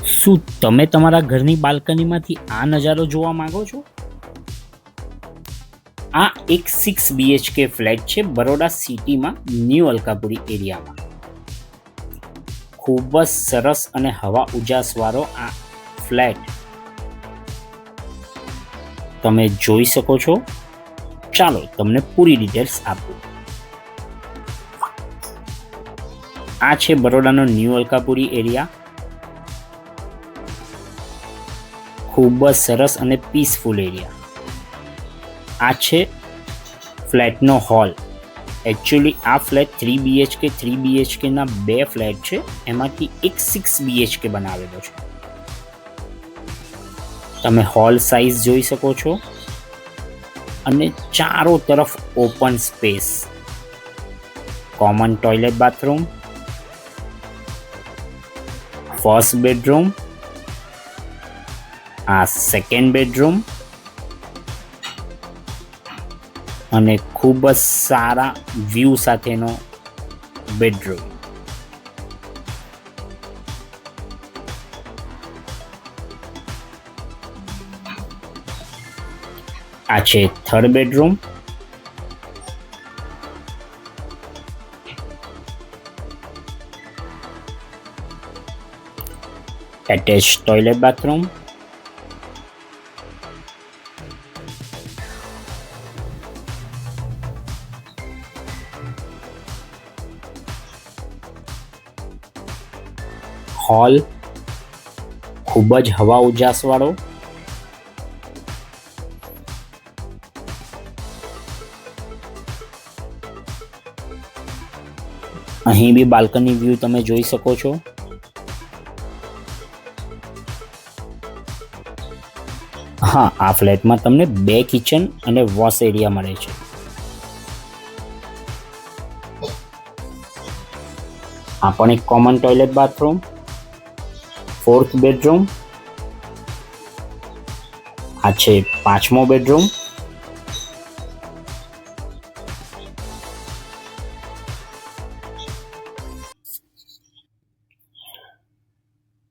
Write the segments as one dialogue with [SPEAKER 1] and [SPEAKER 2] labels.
[SPEAKER 1] શું તમે તમારા ઘરની બાલ્કનીમાંથી આ નજારો જોવા માંગો છો? આ એક 6 BHK ફ્લેટ છે બરોડા સિટીમાં, ન્યૂ અલકાપુરી એરિયામાં. ખૂબ જ સરસ અને હવા ઉજાસવાળો આ ફ્લેટ તમે જોઈ શકો છો. ચાલો તમને પૂરી ડિટેલ્સ આપું. આ છે બરોડાનો ન્યૂ અલકાપુરી એરિયા. ખૂબ જ સરસ અને પીસફુલ એરિયા. આ છે ફ્લેટનો હોલ. એકચ્યુઅલી આ ફ્લેટ 3 BHK ના બે ફ્લેટ છે, એમાંથી એક 6 BHK બનાવેલો છે. તમે હોલ સાઇઝ જોઈ શકો છો અને ચારો તરફ open space, common toilet bathroom, first bedroom, આ સેકન્ડ બેડરૂમ અને ખૂબ જ સારા વ્યૂ સાથેનો બેડરૂમ. આ છે third bedroom. Attach toilet bathroom, hall ખૂબ જ હવા ઉજાસવાળો. અહીં બી બાલ્કની વ્યૂ તમે જોઈ શકો છો. હા, આ ફ્લેટમાં તમને 2 કિચન અને વોશ એરિયા મળે છે. આ પણ એક common toilet bathroom, fourth bedroom. આ છે 5મો બેડરૂમ.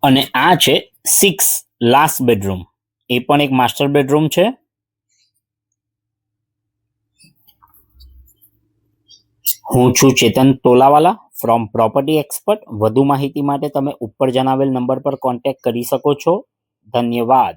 [SPEAKER 1] અને આ છે 6 લાસ્ટ બેડરૂમ. એ પણ એક માસ્ટર બેડરૂમ છે. હું છું ચેતન તોલાવાલા ફ્રોમ પ્રોપર્ટી એક્સપર્ટ. વધુ માહિતી માટે તમે ઉપર જણાવેલ નંબર પર કોન્ટેક્ટ કરી શકો છો. ધન્યવાદ.